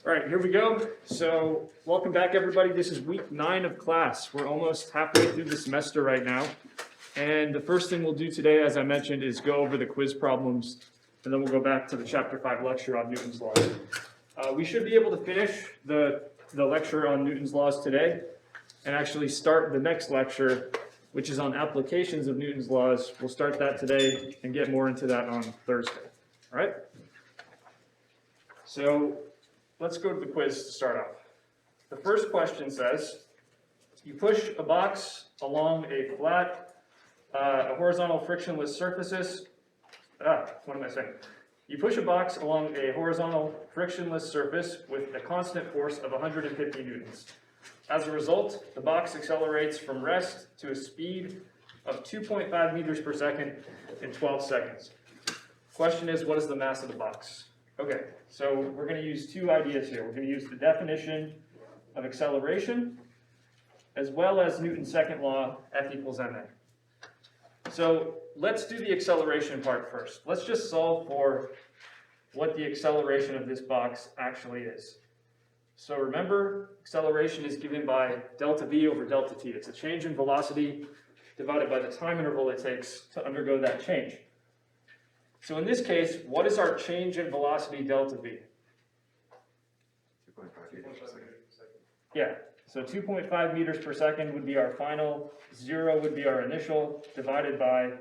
All right, here we go. So welcome back, everybody. This is week 9 of class. We're almost halfway through the semester right now. And the first thing we'll do today, as I mentioned, is go over the quiz problems, and then we'll go back to the Chapter 5 lecture on Newton's laws. We should be able to finish the lecture on Newton's laws today and actually start the next lecture, which is on applications of Newton's laws. We'll start that today and get more into that on Thursday. All right? So let's go to the quiz to start off. The first question says, you push a box along a flat, horizontal frictionless surfaces. What am I saying? You push a box along a horizontal frictionless surface with a constant force of 150 newtons. As a result, the box accelerates from rest to a speed of 2.5 meters per second in 12 seconds. Question is, what is the mass of the box? Okay, so we're going to use two ideas here. We're going to use the definition of acceleration as well as Newton's second law, F equals ma. So let's do the acceleration part first. Let's just solve for what the acceleration of this box actually is. So remember, acceleration is given by delta v over delta t. It's a change in velocity divided by the time interval it takes to undergo that change. So in this case, what is our change in velocity delta v? 2.5 meters per second. Yeah, so 2.5 meters per second would be our final, 0 would be our initial, divided by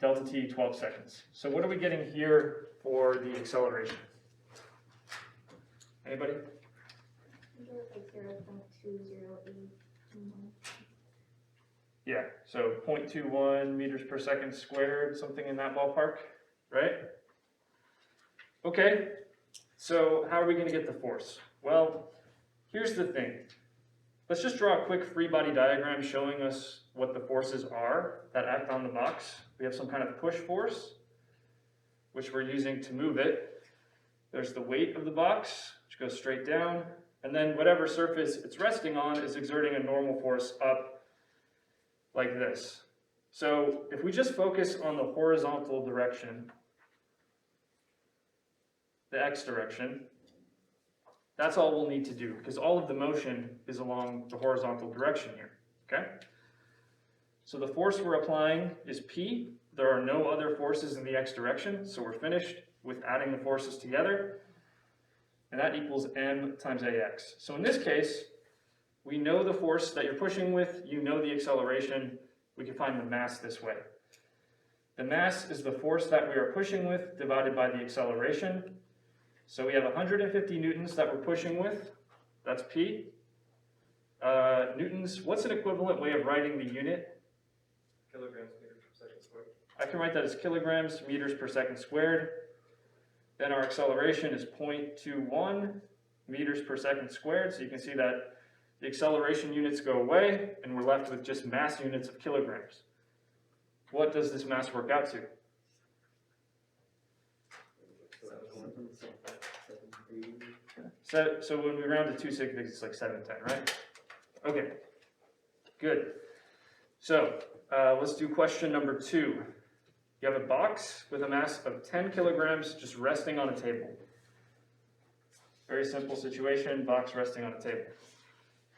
delta t, 12 seconds. So what are we getting here for the acceleration? Anybody? Like 0.208. Yeah, so 0.21 meters per second squared, something in that ballpark, right? Okay, so how are we going to get the force? Well, here's the thing. Let's just draw a quick free body diagram showing us what the forces are that act on the box. We have some kind of push force, which we're using to move it. There's the weight of the box, which goes straight down, and then whatever surface it's resting on is exerting a normal force up like this. So if we just focus on the horizontal direction, the x direction, that's all we'll need to do, because all of the motion is along the horizontal direction here, okay? So the force we're applying is P. There are no other forces in the x direction, so we're finished with adding the forces together, and that equals m times ax. So in this case, we know the force that you're pushing with, you know the acceleration, we can find the mass this way. The mass is the force that we are pushing with divided by the acceleration. So we have 150 newtons that we're pushing with, that's P. Newtons, what's an equivalent way of writing the unit? Kilograms meters per second squared. I can write that as kilograms meters per second squared. Then our acceleration is 0.21 meters per second squared, so you can see that the acceleration units go away, and we're left with just mass units of kilograms. What does this mass work out to? So when we round to 2 sig figs, it's like 710, right? Okay, good. So let's do question number 2. You have a box with a mass of 10 kilograms just resting on a table. Very simple situation, box resting on a table.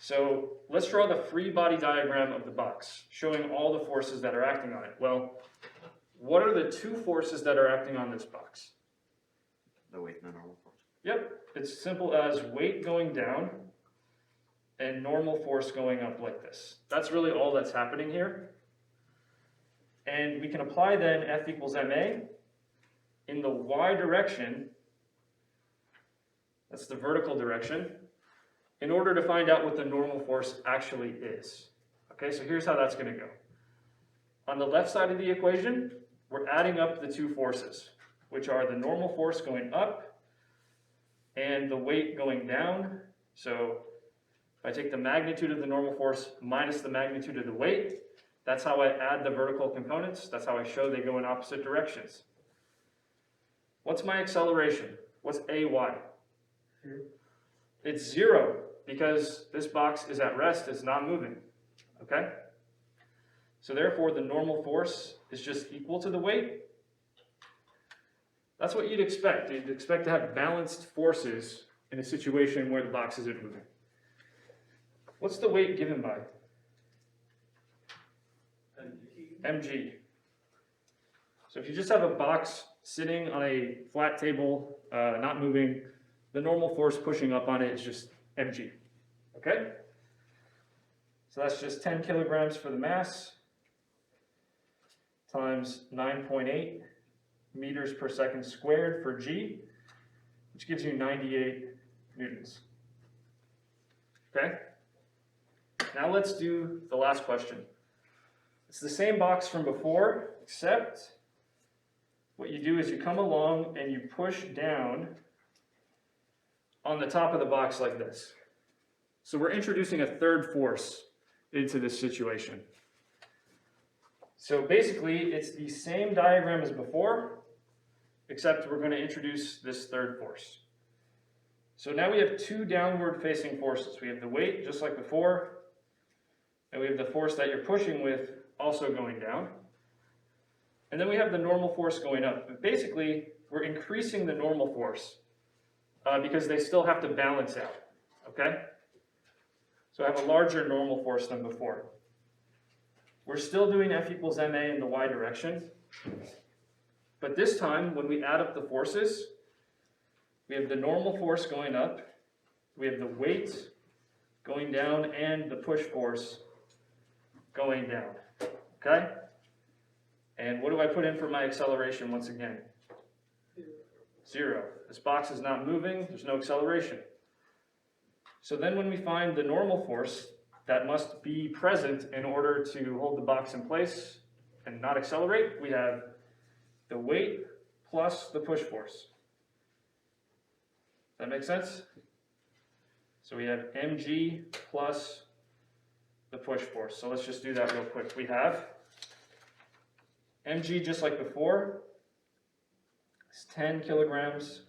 So let's draw the free body diagram of the box, showing all the forces that are acting on it. Well, what are the two forces that are acting on this box? The weight and the normal force. Yep, it's simple as weight going down and normal force going up like this. That's really all that's happening here. And we can apply then F equals ma in the y direction, that's the vertical direction, in order to find out what the normal force actually is. Okay, so here's how that's going to go. On the left side of the equation, we're adding up the two forces, which are the normal force going up and the weight going down. So if I take the magnitude of the normal force minus the magnitude of the weight, that's how I add the vertical components. That's how I show they go in opposite directions. What's my acceleration? What's ay? It's 0, because this box is at rest, it's not moving, okay? So therefore, the normal force is just equal to the weight. That's what you'd expect. You'd expect to have balanced forces in a situation where the box isn't moving. What's the weight given by? mg. So if you just have a box sitting on a flat table, not moving, the normal force pushing up on it is just mg. Okay? So that's just 10 kilograms for the mass times 9.8 meters per second squared for g, which gives you 98 newtons. Okay? Now let's do the last question. It's the same box from before, except what you do is you come along and you push down on the top of the box like this. So we're introducing a third force into this situation. So basically, it's the same diagram as before, except we're going to introduce this third force. So now we have two downward facing forces. We have the weight, just like before, and we have the force that you're pushing with also going down. And then we have the normal force going up. But basically, we're increasing the normal force because they still have to balance out, okay? So I have a larger normal force than before. We're still doing F equals ma in the y direction. But this time, when we add up the forces, we have the normal force going up, we have the weight going down, and the push force going down, okay? And what do I put in for my acceleration once again? 0. This box is not moving, there's no acceleration. So then when we find the normal force that must be present in order to hold the box in place and not accelerate, we have the weight plus the push force. Does that make sense? So we have mg plus the push force. So let's just do that real quick. We have mg, just like before, is 10 kilograms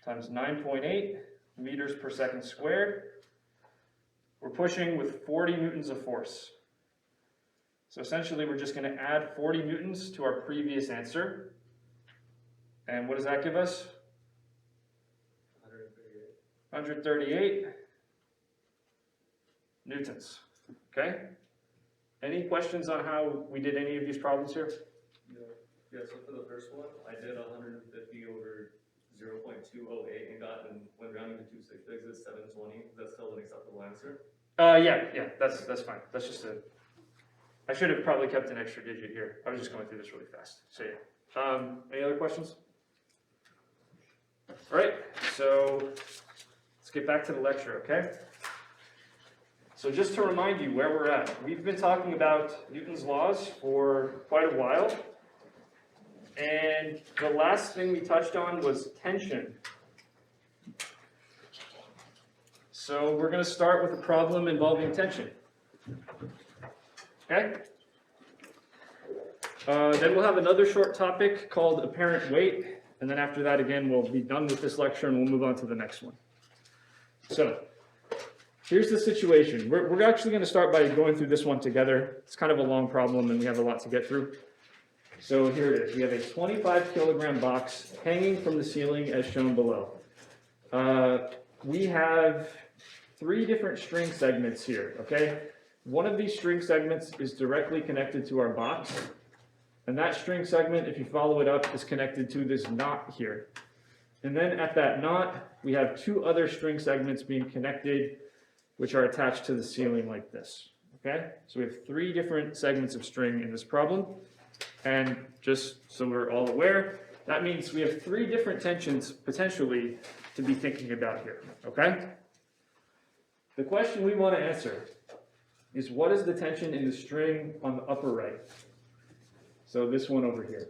times 9.8 meters per second squared. We're pushing with 40 newtons of force. So essentially, we're just going to add 40 newtons to our previous answer. And what does that give us? 138 newtons. Okay? Any questions on how we did any of these problems here? Yeah, so for the first one, I did 150 over 0.208 and got, and when rounding to 2 6 figs, it's 720. Is that still an acceptable answer? Yeah, that's fine. That's just a, I should have probably kept an extra digit here. I was just going through this really fast. So yeah. Any other questions? All right, so let's get back to the lecture, okay? So just to remind you where we're at, we've been talking about Newton's laws for quite a while. And the last thing we touched on was tension. So we're going to start with a problem involving tension. Okay? Then we'll have another short topic called apparent weight. And then after that, again, we'll be done with this lecture and we'll move on to the next one. So here's the situation. We're actually going to start by going through this one together. It's kind of a long problem and we have a lot to get through. So here it is. We have a 25 kilogram box hanging from the ceiling as shown below. We have 3 different string segments here, okay? One of these string segments is directly connected to our box. And that string segment, if you follow it up, is connected to this knot here. And then at that knot, we have 2 other string segments being connected, which are attached to the ceiling like this, okay? So we have 3 different segments of string in this problem. And just so we're all aware, that means we have 3 different tensions potentially to be thinking about here, okay? The question we want to answer is what is the tension in the string on the upper right? So this one over here.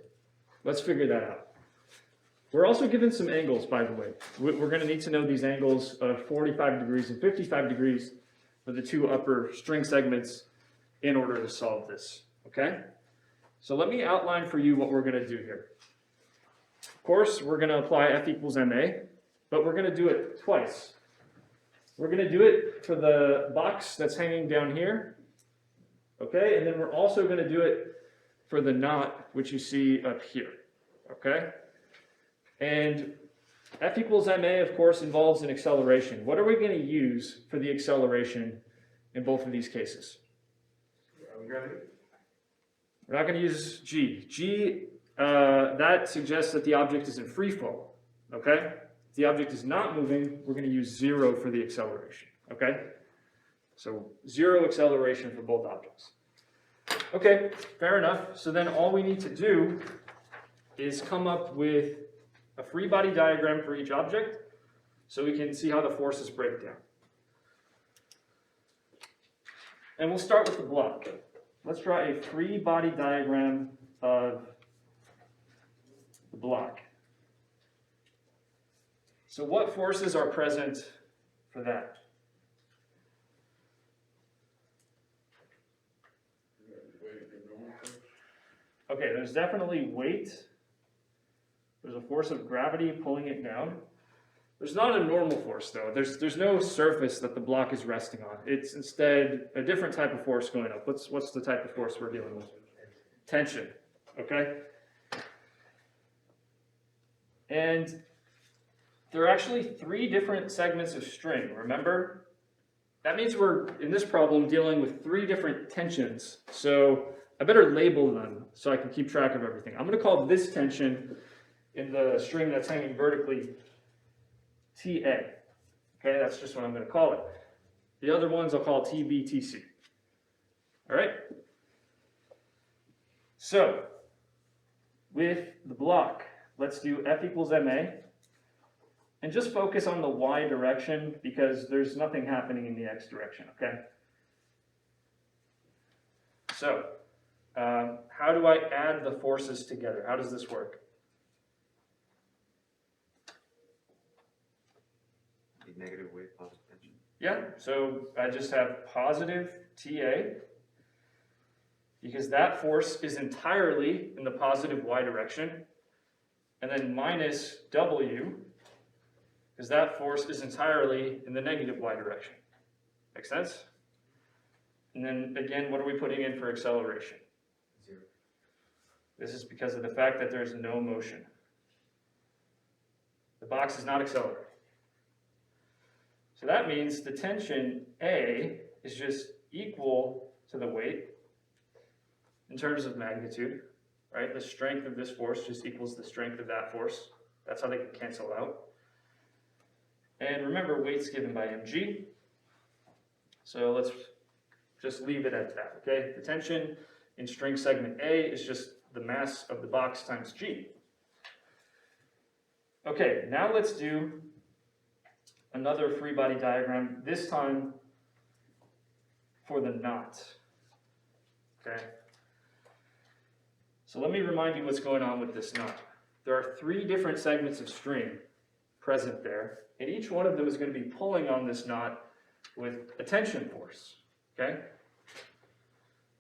Let's figure that out. We're also given some angles, by the way. We're going to need to know these angles of 45 degrees and 55 degrees for the 2 upper string segments in order to solve this, okay? So let me outline for you what we're going to do here. Of course, we're going to apply F equals ma, but we're going to do it twice. We're going to do it for the box that's hanging down here, okay? And then we're also going to do it for the knot, which you see up here, okay? And F equals ma, of course, involves an acceleration. What are we going to use for the acceleration in both of these cases? We're not going to use g. G, that suggests that the object is in free fall, okay? If the object is not moving, we're going to use 0 for the acceleration, okay? So 0 acceleration for both objects. Okay, fair enough. So then all we need to do is come up with a free body diagram for each object so we can see how the forces break down. And we'll start with the block. Let's draw a free body diagram of the block. So what forces are present for that? Okay, there's definitely weight. There's a force of gravity pulling it down. There's not a normal force, though. There's no surface that the block is resting on. It's instead a different type of force going up. What's the type of force we're dealing with? Tension, okay? And there are actually 3 different segments of string, remember? That means we're, in this problem, dealing with 3 different tensions. So I better label them so I can keep track of everything. I'm going to call this tension in the string that's hanging vertically TA. Okay, that's just what I'm going to call it. The other ones I'll call TB, TC. All right? So, with the block, let's do F equals ma. And just focus on the y direction because there's nothing happening in the x direction, okay? So, how do I add the forces together? How does this work? Negative weight, positive tension. Yeah, so I just have positive TA because that force is entirely in the positive y direction, and then minus W because that force is entirely in the negative y direction. Make sense? And then again, what are we putting in for acceleration? 0. This is because of the fact that there's no motion. The box is not accelerating. So that means the tension A is just equal to the weight in terms of magnitude, right? The strength of this force just equals the strength of that force. That's how they can cancel out. And remember, weight's given by mg. So let's just leave it at that, okay? The tension in string segment A is just the mass of the box times g. Okay, now let's do another free body diagram, this time for the knot, okay? So let me remind you what's going on with this knot. There are 3 different segments of string present there, and each one of them is going to be pulling on this knot with a tension force, okay?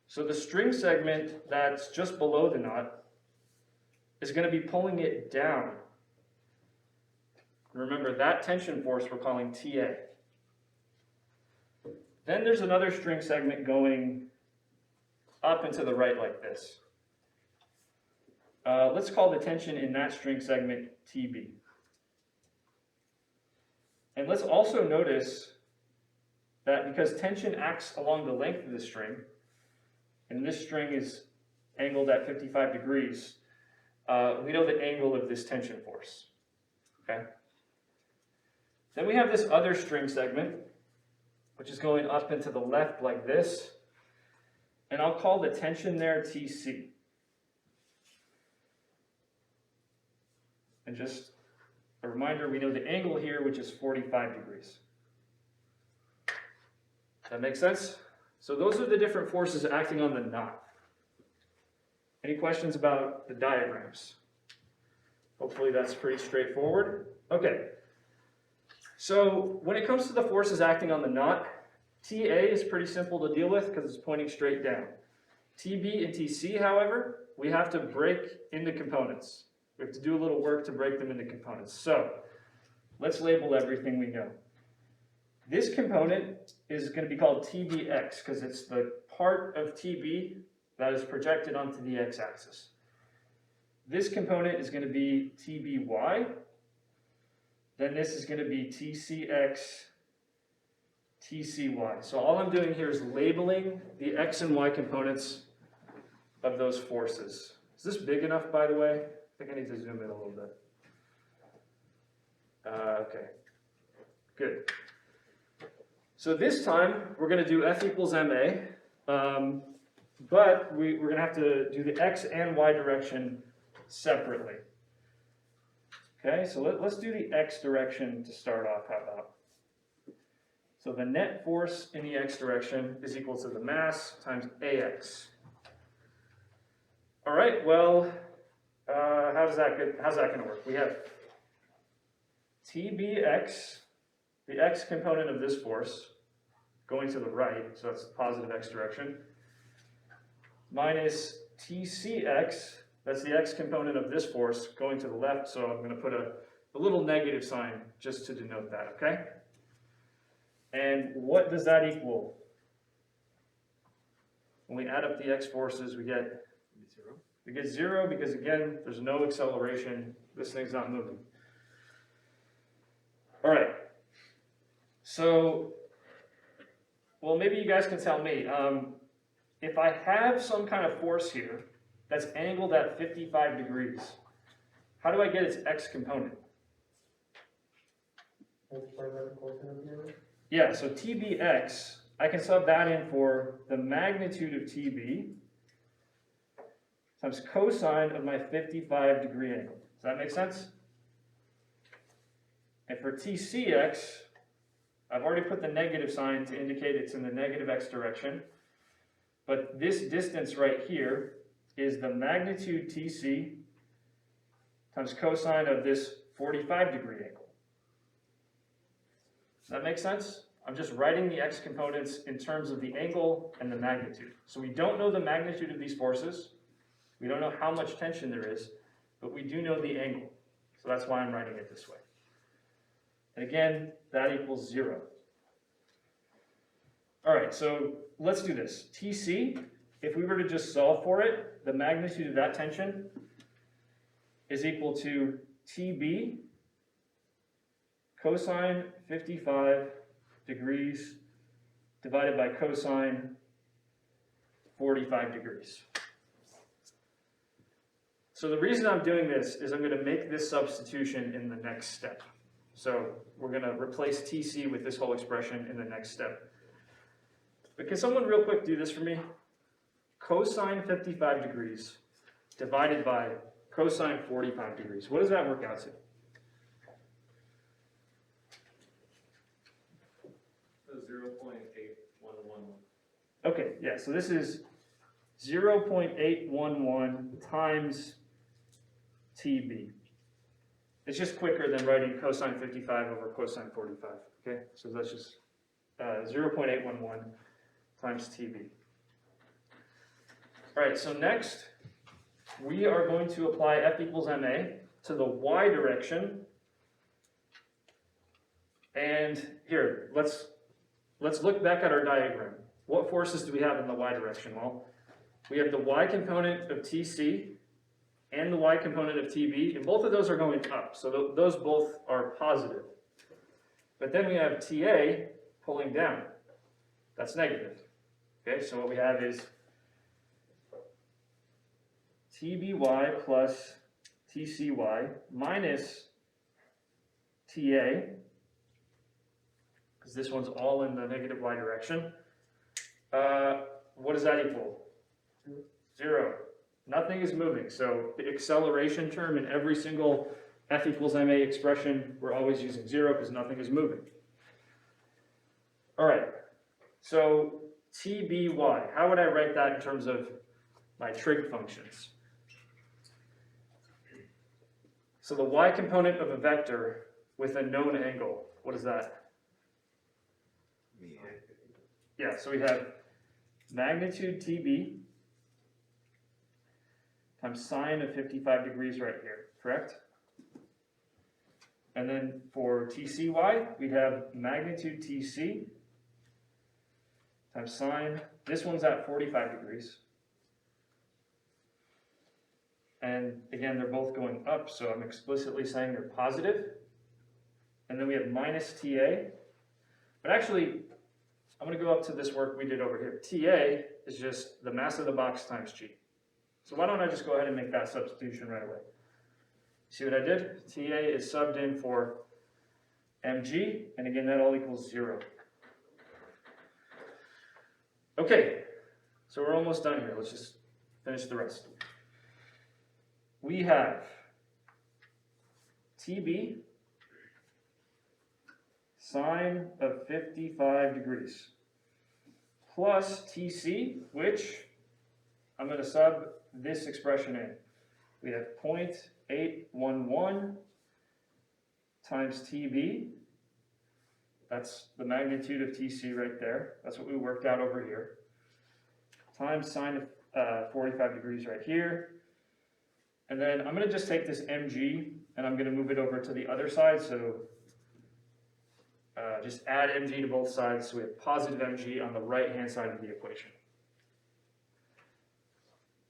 So the string segment that's just below the knot is going to be pulling it down. Remember, that tension force we're calling TA. Then there's another string segment going up and to the right like this. Let's call the tension in that string segment TB. And let's also notice that because tension acts along the length of the string, and this string is angled at 55 degrees, we know the angle of this tension force, okay? Then we have this other string segment, which is going up and to the left like this, and I'll call the tension there TC. And just a reminder, we know the angle here, which is 45 degrees. That makes sense? So those are the different forces acting on the knot. Any questions about the diagrams? Hopefully that's pretty straightforward. Okay. So when it comes to the forces acting on the knot, TA is pretty simple to deal with because it's pointing straight down. TB and TC, however, we have to break into components. We have to do a little work to break them into components. So let's label everything we know. This component is going to be called TBX because it's the part of TB that is projected onto the x-axis. This component is going to be TBY, then this is going to be TCX, TCY. So all I'm doing here is labeling the X and Y components of those forces. Is this big enough, by the way? I think I need to zoom in a little bit. Okay, good. So this time, we're going to do F equals MA, but we're going to have to do the X and Y direction separately. Okay, so let's do the X direction to start off, how about? So the net force in the X direction is equal to the mass times AX. All right, well, how's that going to work? We have TBX, the X component of this force, going to the right, so that's the positive X direction, minus TCX, that's the X component of this force, going to the left, so I'm going to put a little negative sign just to denote that, okay? And what does that equal? When we add up the X forces, we get 0. We get 0 because, again, there's no acceleration. This thing's not moving. All right. So, well, maybe you guys can tell me. If I have some kind of force here that's angled at 55 degrees, how do I get its X component? Yeah, so TBX, I can sub that in for the magnitude of TB times cosine of my 55 degree angle. Does that make sense? And for TCX, I've already put the negative sign to indicate it's in the negative X direction. But this distance right here is the magnitude TC times cosine of this 45 degree angle. Does that make sense? I'm just writing the X components in terms of the angle and the magnitude. So we don't know the magnitude of these forces. We don't know how much tension there is, but we do know the angle. So that's why I'm writing it this way. And again, that equals 0. All right, so let's do this. TC, if we were to just solve for it, the magnitude of that tension is equal to TB cosine 55 degrees divided by cosine 45 degrees. So the reason I'm doing this is I'm going to make this substitution in the next step. So we're going to replace TC with this whole expression in the next step. But can someone real quick do this for me? Cosine 55 degrees divided by cosine 45 degrees. What does that work out to? The 0.8111. Okay, yeah, so this is 0.811 times TB. It's just quicker than writing cosine 55 over cosine 45, okay? So that's just 0.811 times TB. All right, so next, we are going to apply F equals MA to the Y direction. And here, let's look back at our diagram. What forces do we have in the Y direction? Well, we have the Y component of TC and the Y component of TB, and both of those are going up, so those both are positive. But then we have TA pulling down. That's negative. Okay, so what we have is TBY plus TCY minus TA, because this one's all in the negative Y direction. What does that equal? 0. Nothing is moving, so the acceleration term in every single F equals MA expression, we're always using 0 because nothing is moving. All right, so TBY, how would I write that in terms of my trig functions? So the Y component of a vector with a known angle, what is that? Yeah, so we have magnitude TB times sine of 55 degrees right here, correct? And then for TCY, we have magnitude TC times sine. This one's at 45 degrees. And again, they're both going up, so I'm explicitly saying they're positive. and then we have minus TA. But actually, I'm going to go up to this work we did over here. TA is just the mass of the box times G. So why don't I just go ahead and make that substitution right away. See what I did? TA is subbed in for mg, and again, that all equals 0. Okay, so we're almost done here. Let's just finish the rest. We have TB sine of 55 degrees plus TC, which I'm going to sub this expression in. We have 0.811 times TB. That's the magnitude of TC right there. That's what we worked out over here. Times sine of 45 degrees right here. And then I'm going to just take this mg and I'm going to move it over to the other side. So just add mg to both sides. So we have positive mg on the right-hand side of the equation.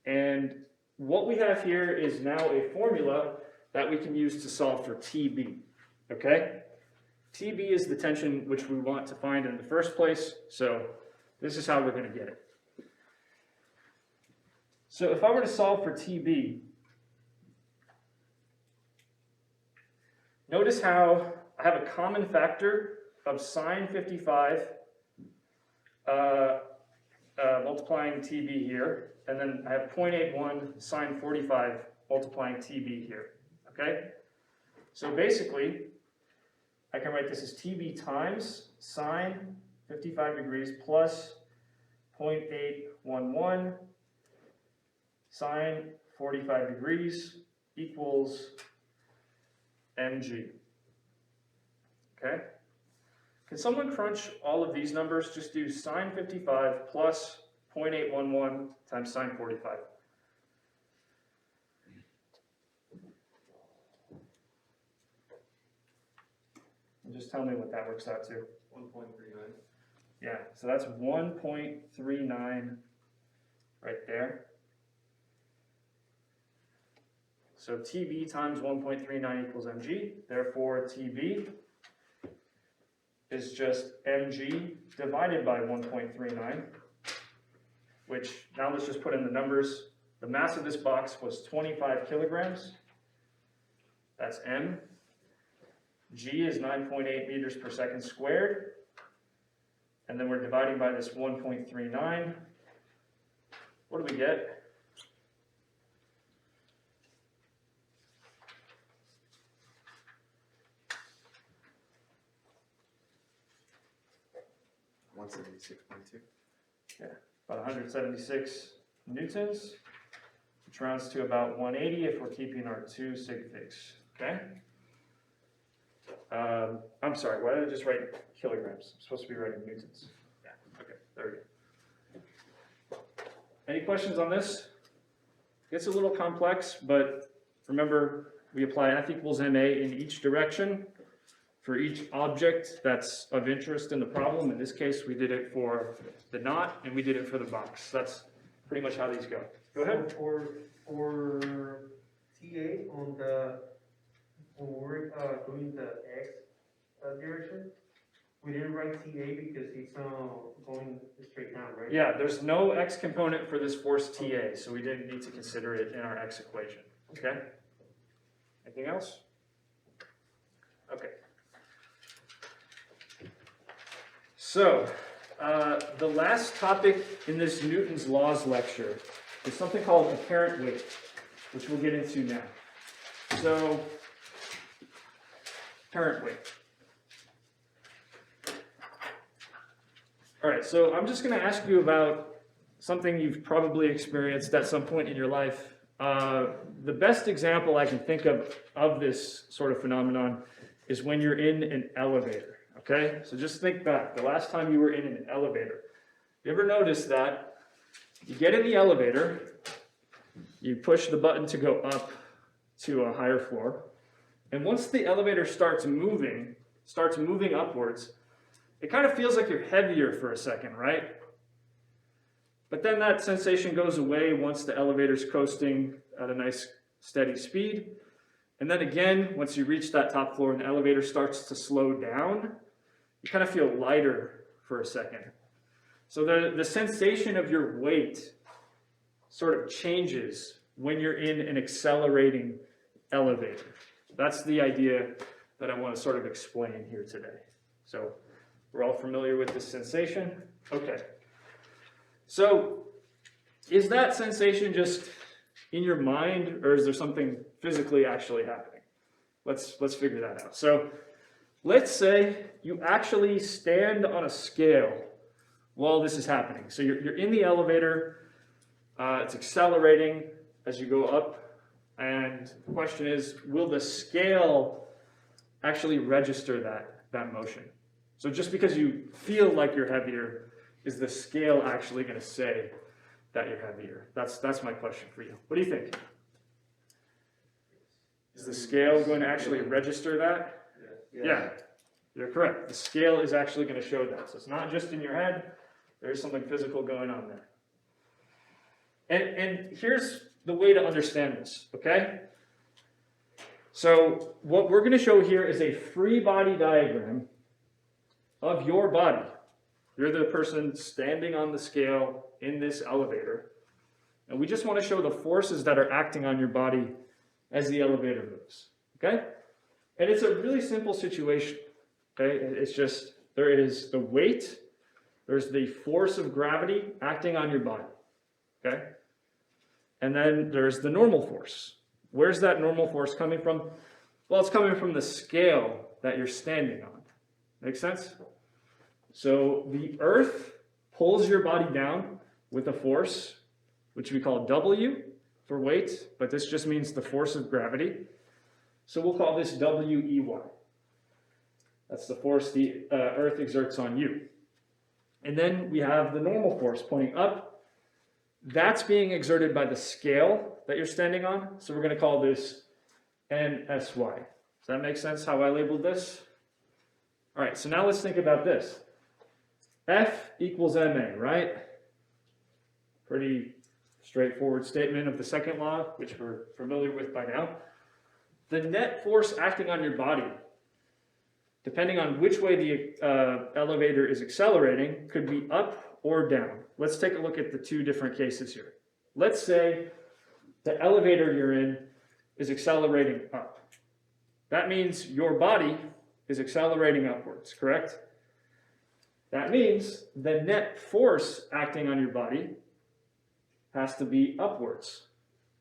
And what we have here is now a formula that we can use to solve for TB. Okay? TB is the tension which we want to find in the first place. So this is how we're going to get it. So if I were to solve for TB, notice how I have a common factor of sine 55 multiplying TB here, and then I have 0.81 sine 45 multiplying TB here, okay? So basically, I can write this as TB times sine 55 degrees plus 0.811 sine 45 degrees equals mg. Okay? Can someone crunch all of these numbers? Just do sine 55 plus 0.811 times sine 45. And just tell me what that works out to. 1.39. Yeah, so that's 1.39 right there. So TB times 1.39 equals mg. Therefore, TB is just mg divided by 1.39, which now let's just put in the numbers. The mass of this box was 25 kilograms. That's m. G is 9.8 meters per second squared. And then we're dividing by this 1.39. What do we get? Yeah, about 176 newtons, which rounds to about 180 if we're keeping our 2 sig figs, okay? I'm sorry, why did I just write kilograms? I'm supposed to be writing newtons. Yeah, okay, there we go. Any questions on this? It's a little complex, but remember, we apply F equals ma in each direction for each object that's of interest in the problem. In this case, we did it for the knot, and we did it for the box. That's pretty much how these go. Go ahead. So for TA on the, when we're doing the X direction, we didn't write TA because it's going straight down, right? Yeah, there's no x component for this force TA, so we didn't need to consider it in our x equation. Okay? Anything else? Okay. So, the last topic in this Newton's laws lecture is something called apparent weight, which we'll get into now. So, apparent weight. All right, so I'm just going to ask you about something you've probably experienced at some point in your life. The best example I can think of this sort of phenomenon is when you're in an elevator. Okay, so just think back, the last time you were in an elevator. You ever notice that you get in the elevator, you push the button to go up to a higher floor, and once the elevator starts moving upwards, it kind of feels like you're heavier for a second, right? But then that sensation goes away once the elevator's coasting at a nice steady speed, And then again, once you reach that top floor and the elevator starts to slow down, you kind of feel lighter for a second. So the sensation of your weight sort of changes when you're in an accelerating elevator. That's the idea that I want to sort of explain here today. So we're all familiar with this sensation? Okay. So is that sensation just in your mind, or is there something physically actually happening? Let's figure that out. So let's say you actually stand on a scale while this is happening. So you're in the elevator, it's accelerating as you go up, and the question is, will the scale actually register that motion? So just because you feel like you're heavier, is the scale actually going to say that you're heavier? That's my question for you. What do you think? Is the scale going to actually register that? Yeah, you're correct. The scale is actually going to show that. So it's not just in your head. There's something physical going on there. And here's the way to understand this, okay? So what we're going to show here is a free body diagram of your body. You're the person standing on the scale in this elevator. And we just want to show the forces that are acting on your body as the elevator moves, okay? And it's a really simple situation, okay? It's just, there is the weight, there's the force of gravity acting on your body, okay? And then there's the normal force. Where's that normal force coming from? Well, it's coming from the scale that you're standing on. Make sense? So the earth pulls your body down with a force, which we call W for weight, but this just means the force of gravity. So we'll call this WEY. That's the force the earth exerts on you. And then we have the normal force pointing up. That's being exerted by the scale that you're standing on. So we're going to call this NSY. Does that make sense how I labeled this? All right, so now let's think about this. F equals ma, right? Pretty straightforward statement of the second law, which we're familiar with by now. The net force acting on your body, depending on which way the elevator is accelerating, could be up or down. Let's take a look at the two different cases here. Let's say the elevator you're in is accelerating up. That means your body is accelerating upwards, correct? That means the net force acting on your body has to be upwards.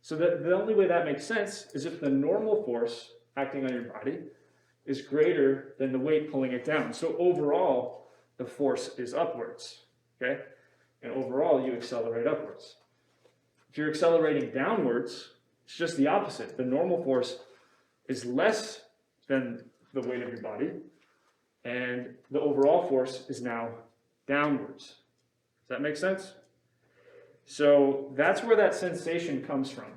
So the only way that makes sense is if the normal force acting on your body is greater than the weight pulling it down. So overall, the force is upwards, okay? And overall, you accelerate upwards. If you're accelerating downwards, it's just the opposite. The normal force is less than the weight of your body, and the overall force is now downwards. Does that make sense? So that's where that sensation comes from.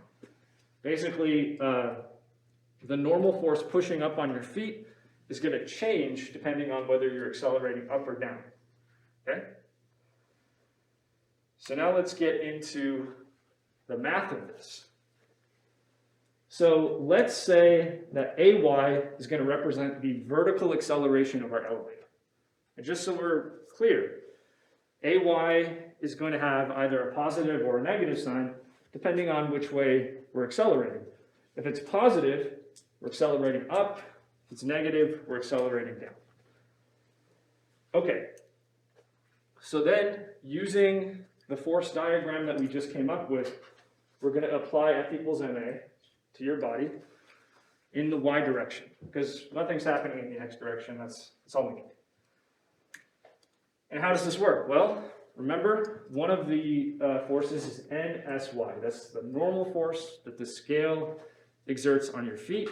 Basically, the normal force pushing up on your feet is going to change depending on whether you're accelerating up or down. Okay? So now let's get into the math of this. So let's say that AY is going to represent the vertical acceleration of our elevator. And just so we're clear, AY is going to have either a positive or a negative sign, depending on which way we're accelerating. If it's positive, we're accelerating up. If it's negative, we're accelerating down. Okay. So then, using the force diagram that we just came up with, we're going to apply F equals ma to your body in the y direction, because nothing's happening in the x direction. That's all we need. And how does this work? Well, remember, one of the forces is NSY. That's the normal force that the scale exerts on your feet.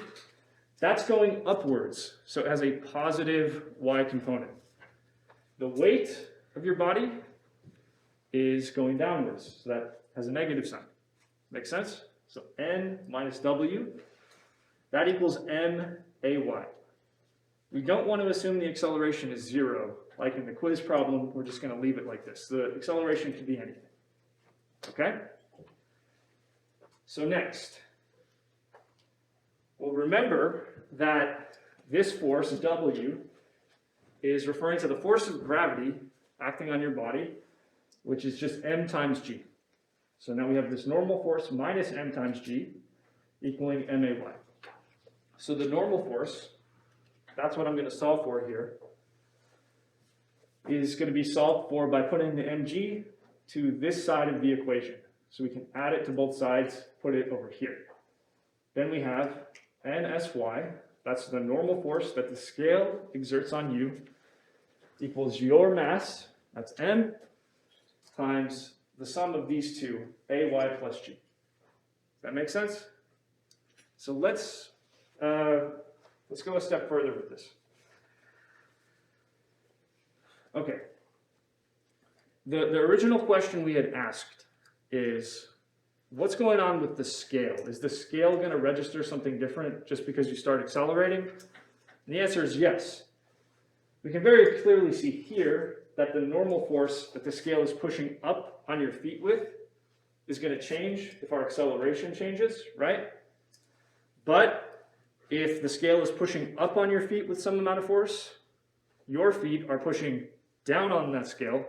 That's going upwards, so it has a positive y component. The weight of your body is going downwards, so that has a negative sign. Make sense? So N minus W, that equals MAY. We don't want to assume the acceleration is 0. Like in the quiz problem, we're just going to leave it like this. The acceleration can be anything. Okay? So next, Well, remember that this force, W, is referring to the force of gravity acting on your body, which is just m times g. So now we have this normal force minus m times g equaling may. So the normal force, that's what I'm going to solve for here, is going to be solved for by putting the mg to this side of the equation. So we can add it to both sides, put it over here. Then we have NSY, that's the normal force that the scale exerts on you, equals your mass, that's m, times the sum of these two, AY plus G. Does that make sense? So let's go a step further with this. Okay. The original question we had asked is, what's going on with the scale? Is the scale going to register something different just because you start accelerating? And the answer is yes. We can very clearly see here that the normal force that the scale is pushing up on your feet with is going to change if our acceleration changes, right? But if the scale is pushing up on your feet with some amount of force, your feet are pushing down on that scale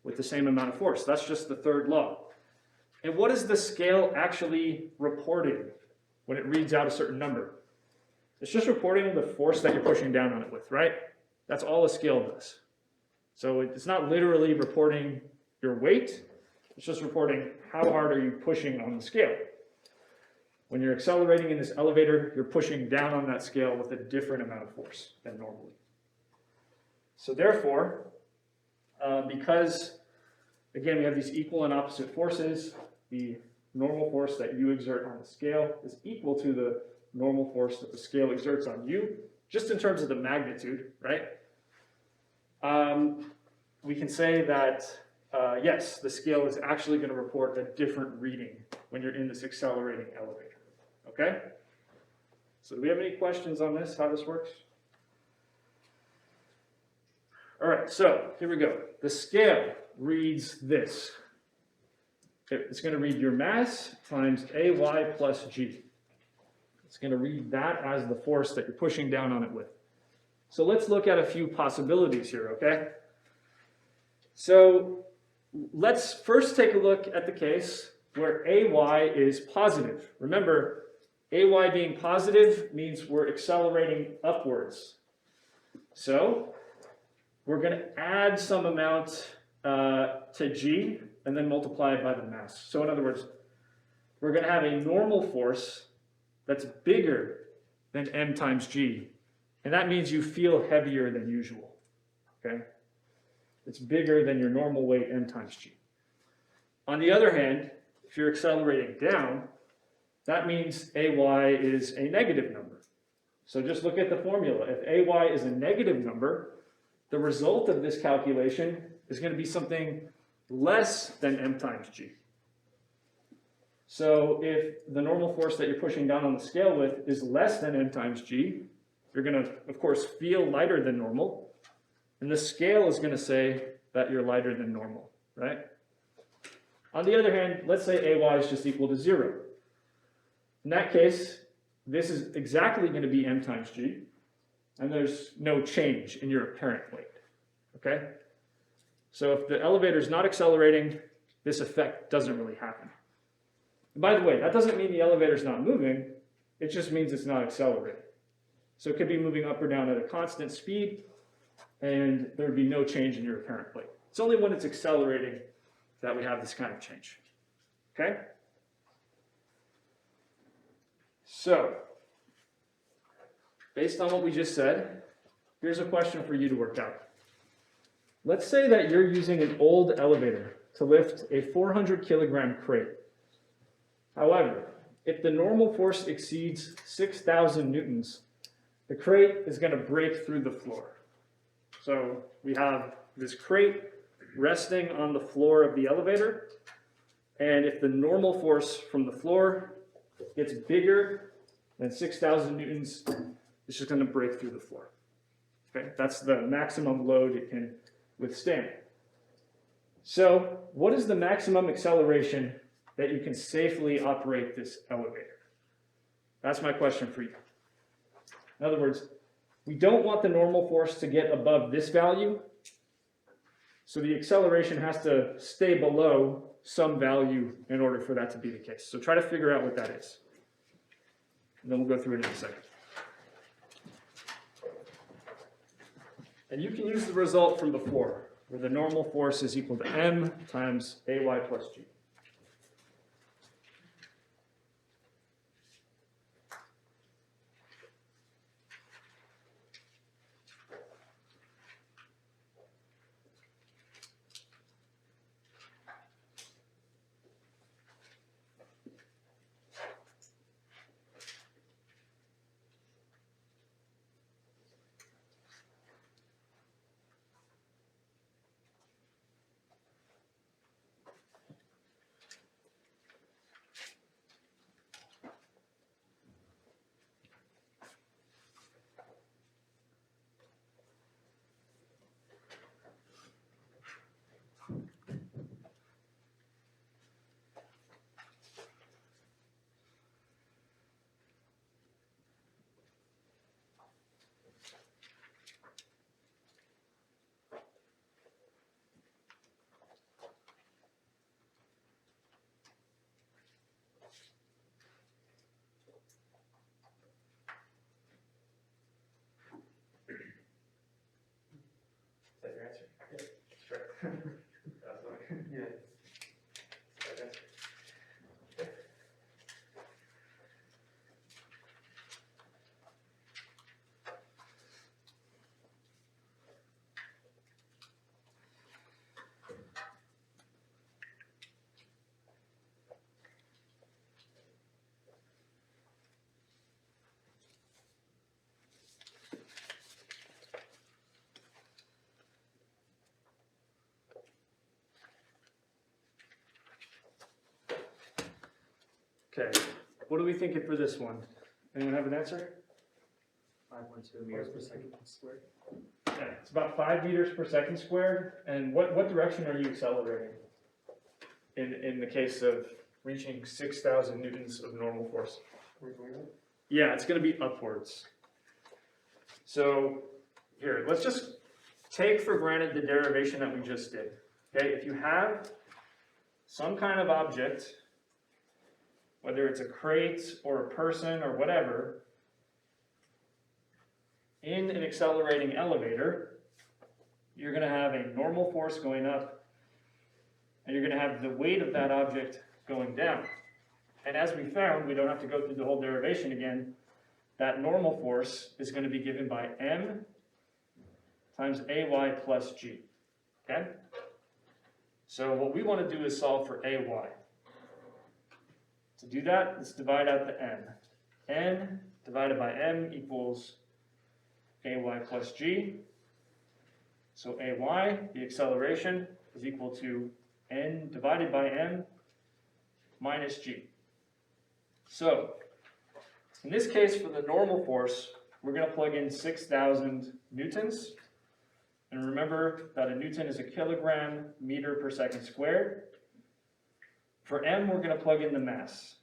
with the same amount of force. That's just the third law. And what is the scale actually reporting when it reads out a certain number? It's just reporting the force that you're pushing down on it with, right? That's all a scale does. So it's not literally reporting your weight, it's just reporting how hard are you pushing on the scale. When you're accelerating in this elevator, you're pushing down on that scale with a different amount of force than normally. So therefore, because, again, we have these equal and opposite forces, the normal force that you exert on the scale is equal to the normal force that the scale exerts on you, just in terms of the magnitude, right? We can say that, yes, the scale is actually going to report a different reading when you're in this accelerating elevator, okay? So do we have any questions on this, how this works? All right, so here we go. The scale reads this. It's going to read your mass times AY plus G. It's going to read that as the force that you're pushing down on it with. So let's look at a few possibilities here, okay? So let's first take a look at the case where AY is positive. Remember, AY being positive means we're accelerating upwards. So we're going to add some amount to G and then multiply it by the mass. So in other words, we're going to have a normal force that's bigger than m times G. And that means you feel heavier than usual, okay? It's bigger than your normal weight, m times G. On the other hand, if you're accelerating down, that means AY is a negative number. So just look at the formula. If AY is a negative number, the result of this calculation is going to be something less than m times G. So if the normal force that you're pushing down on the scale with is less than m times G, you're going to, of course, feel lighter than normal. And the scale is going to say that you're lighter than normal, right? On the other hand, let's say AY is just equal to 0. In that case, this is exactly going to be m times G, and there's no change in your apparent weight, okay? So if the elevator is not accelerating, this effect doesn't really happen. And by the way, that doesn't mean the elevator is not moving, it just means it's not accelerating. So it could be moving up or down at a constant speed, and there would be no change in your apparent weight. It's only when it's accelerating that we have this kind of change, okay? So, based on what we just said, here's a question for you to work out. Let's say that you're using an old elevator to lift a 400 kilogram crate. However, if the normal force exceeds 6,000 newtons, the crate is going to break through the floor. So we have this crate resting on the floor of the elevator, and if the normal force from the floor gets bigger than 6,000 newtons, it's just going to break through the floor. Okay, that's the maximum load it can withstand. So what is the maximum acceleration that you can safely operate this elevator? That's my question for you. In other words, we don't want the normal force to get above this value, so the acceleration has to stay below some value in order for that to be the case. So try to figure out what that is. And then we'll go through it in a second. And you can use the result from before, where the normal force is equal to m times ay plus g. Is that your answer? Yeah. Sure. That's fine. Yeah. Right answer. Okay, what are we thinking for this one? Anyone have an answer? 5.2 meters per second squared. Yeah, it's about 5 meters per second squared. And what direction are you accelerating? In the case of reaching 6,000 newtons of normal force? We're going up. Yeah, it's going to be upwards. So here, let's just take for granted the derivation that we just did. Okay, if you have some kind of object, whether it's a crate or a person or whatever, in an accelerating elevator, you're going to have a normal force going up, and you're going to have the weight of that object going down. And as we found, we don't have to go through the whole derivation again, that normal force is going to be given by m times ay plus g. Okay? So what we want to do is solve for ay. To do that, let's divide out the n. N divided by m equals ay plus g. So ay, the acceleration, is equal to n divided by m minus g. So, in this case, for the normal force, we're going to plug in 6,000 newtons. And remember that a newton is a kilogram meter per second squared. For m, we're going to plug in the mass,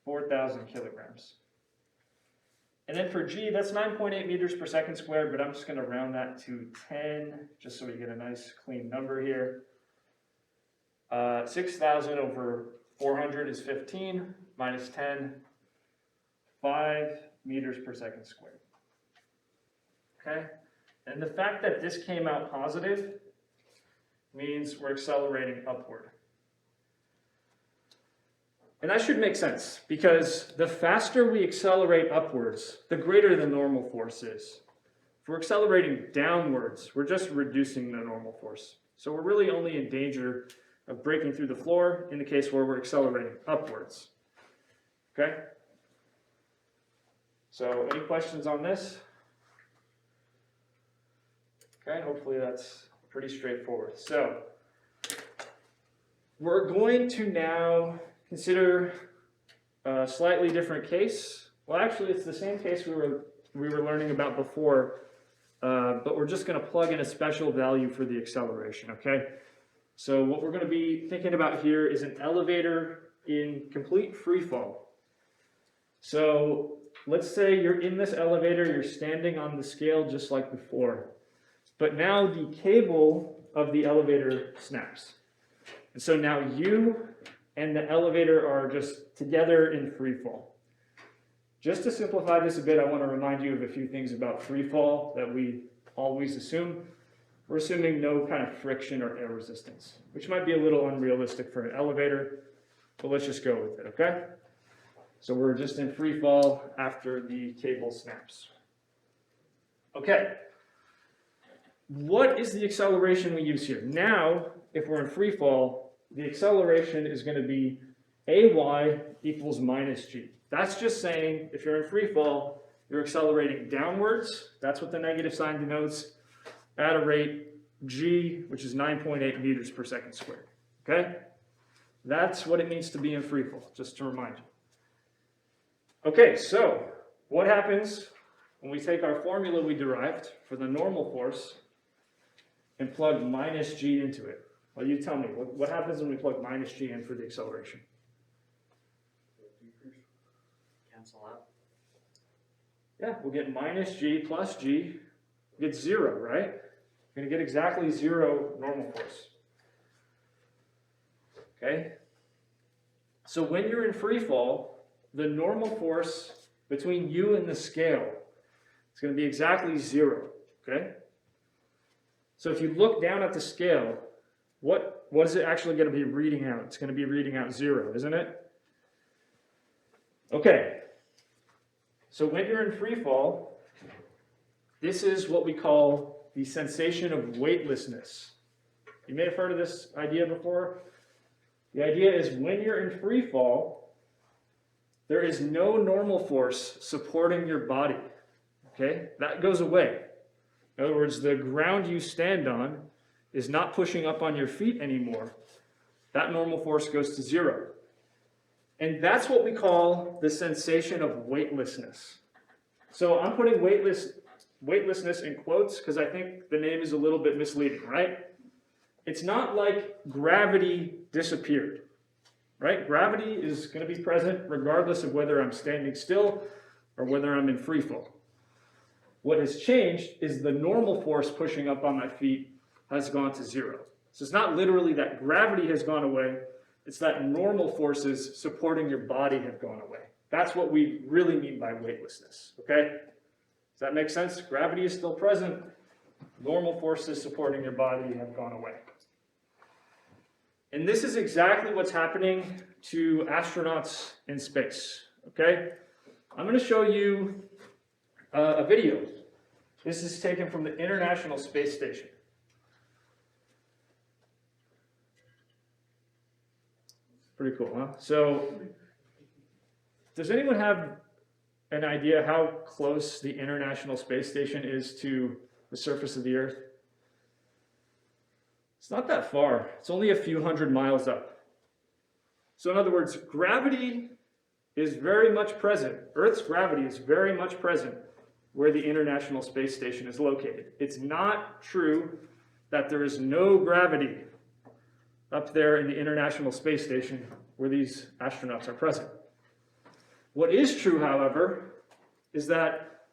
4,000 kilograms. And then for g, that's 9.8 meters per second squared, but I'm just going to round that to 10, just so we get a nice clean number here. 6,000 over 400 is 15, minus 10, 5 meters per second squared. Okay? And the fact that this came out positive means we're accelerating upward. And that should make sense, because the faster we accelerate upwards, the greater the normal force is. If we're accelerating downwards, we're just reducing the normal force. So we're really only in danger of breaking through the floor in the case where we're accelerating upwards. Okay? So any questions on this? Okay, hopefully that's pretty straightforward. So we're going to now consider a slightly different case. Well, actually, it's the same case we were learning about before, but we're just going to plug in a special value for the acceleration, okay? So what we're going to be thinking about here is an elevator in complete free fall. So let's say you're in this elevator, you're standing on the scale just like before, but now the cable of the elevator snaps. And so now you and the elevator are just together in free fall. Just to simplify this a bit, I want to remind you of a few things about free fall that we always assume. We're assuming no kind of friction or air resistance, which might be a little unrealistic for an elevator, but let's just go with it, okay? So we're just in free fall after the cable snaps. Okay. What is the acceleration we use here? Now, if we're in free fall, the acceleration is going to be AY equals minus G. That's just saying if you're in free fall, you're accelerating downwards. That's what the negative sign denotes, at a rate G, which is 9.8 meters per second squared. Okay? That's what it means to be in free fall, just to remind you. Okay, so what happens when we take our formula we derived for the normal force and plug minus G into it? Well, you tell me, what happens when we plug minus G in for the acceleration? Cancel out. Yeah, we'll get minus G plus G, we'll get 0, right? We're going to get exactly 0 normal force. Okay? So when you're in free fall, the normal force between you and the scale is going to be exactly 0, okay? So if you look down at the scale, what is it actually going to be reading out? It's going to be reading out 0, isn't it? Okay. So when you're in free fall, this is what we call the sensation of weightlessness. You may have heard of this idea before. The idea is when you're in free fall, there is no normal force supporting your body. Okay? That goes away. In other words, the ground you stand on is not pushing up on your feet anymore. That normal force goes to 0. And that's what we call the sensation of weightlessness. So I'm putting weightlessness in quotes because I think the name is a little bit misleading, right? It's not like gravity disappeared, right? Gravity is going to be present regardless of whether I'm standing still or whether I'm in free fall. What has changed is the normal force pushing up on my feet has gone to 0. So it's not literally that gravity has gone away, it's that normal forces supporting your body have gone away. That's what we really mean by weightlessness, okay? Does that make sense? Gravity is still present, normal forces supporting your body have gone away. And this is exactly what's happening to astronauts in space, okay? I'm going to show you a video. This is taken from the International Space Station. Pretty cool, huh? So, does anyone have an idea how close the International Space Station is to the surface of the Earth? It's not that far. It's only a few hundred miles up. So in other words, gravity is very much present. Earth's gravity is very much present where the International Space Station is located. It's not true that there is no gravity up there in the International Space Station where these astronauts are present. What is true, however, is that